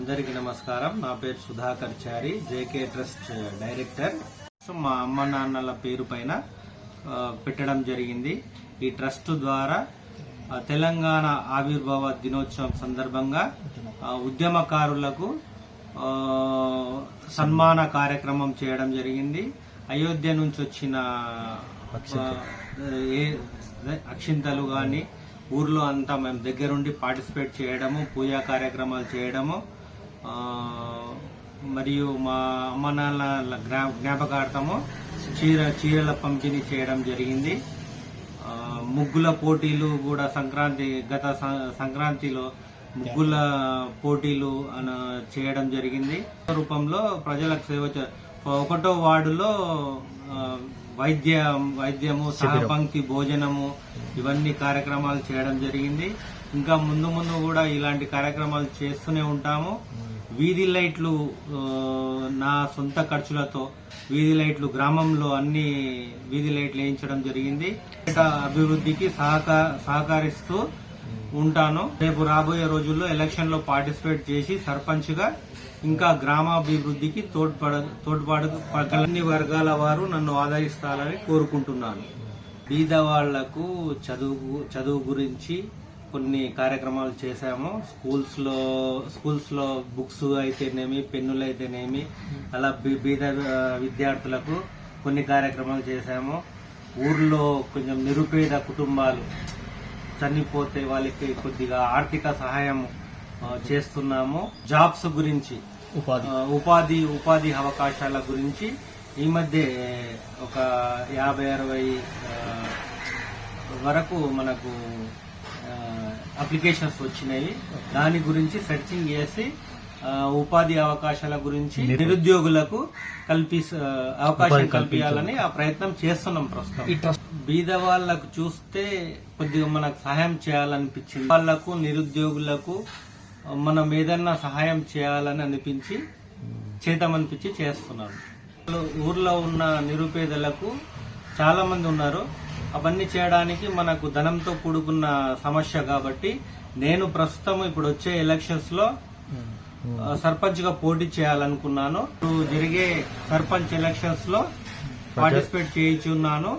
అందరికీ నమస్కారం. నా పేరు సుధాకర్ చారి, జేకే ట్రస్ట్ డైరెక్టర్. మా అమ్మ నాన్నల పేరు పైన పెట్టడం జరిగింది. ఈ ట్రస్ట్ ద్వారా తెలంగాణ ఆవిర్భావ దినోత్సవం సందర్భంగా ఉద్యమకారులకు సన్మాన కార్యక్రమం చేయడం జరిగింది. అయోధ్య నుంచి వచ్చిన అక్షింతలు కానీ ఊర్లో అంతా మేము దగ్గరుండి పార్టిసిపేట్ చేయడము, పూజా కార్యక్రమాలు చేయడము, మరియు మా అమ్మ నాన్నల జ్ఞాపకార్థము చీరల పంపిణీ చేయడం జరిగింది. ముగ్గుల పోటీలు కూడా గత సంక్రాంతిలో ముగ్గుల పోటీలు చేయడం జరిగింది. రూపంలో ప్రజలకు సేవ ఒకటో వార్డులో వైద్యము, సహపంక్తి భోజనము, ఇవన్నీ కార్యక్రమాలు చేయడం జరిగింది. ఇంకా ముందు కూడా ఇలాంటి కార్యక్రమాలు చేస్తూనే ఉంటాము. వీధి లైట్లు నా సొంత ఖర్చులతో వీధి లైట్లు గ్రామంలో అన్ని వీధి లైట్లు వేయించడం జరిగింది. అభివృద్ధికి సహకరిస్తూ ఉంటాను. రేపు రాబోయే రోజుల్లో ఎలక్షన్ లో పార్టిసిపేట్ చేసి సర్పంచ్ గా ఇంకా గ్రామాభివృద్ధికి అన్ని వర్గాల వారు నన్ను ఆదరిస్తారని కోరుకుంటున్నాను. బీదవాళ్లకు చదువు గురించి కొన్ని కార్యక్రమాలు చేశాము. స్కూల్స్ లో బుక్స్ అయితేనేమి, పెన్నులు అయితేనేమి, అలా బీద విద్యార్థులకు కొన్ని కార్యక్రమాలు చేశాము. ఊర్లో కొంచెం నిరుపేద కుటుంబాలు చనిపోతే వాళ్ళకి కొద్దిగా ఆర్థిక సహాయం చేస్తున్నాము. జాబ్స్ గురించి, ఉపాధి అవకాశాల గురించి ఈ మధ్య ఒక 50-60 వరకు మనకు అప్లికేషన్స్ వచ్చినాయి. దాని గురించి సెర్చింగ్ చేసి ఉపాధి అవకాశాల గురించి నిరుద్యోగులకు అవకాశం కల్పించాలని ఆ ప్రయత్నం చేస్తున్నాం ప్రస్తుతం. బీద వాళ్లకు చూస్తే కొద్దిగా మనకు సహాయం చేయాలనిపించింది. వాళ్లకు, నిరుద్యోగులకు మనం ఏదన్నా సహాయం చేయాలని అనిపించి చేస్తున్నాం. ఊర్లో ఉన్న నిరుపేదలకు చాలా మంది ఉన్నారు. అవన్నీ చేయడానికి మనకు ధనంతో కూడుకున్న సమస్య కాబట్టి నేను ప్రస్తుతం ఇప్పుడు వచ్చే ఎలక్షన్స్ లో సర్పంచ్ గా పోటీ చేయాలనుకున్నాను. జరిగే సర్పంచ్ ఎలక్షన్స్ లో పార్టిసిపేట్ చేయించున్నాను.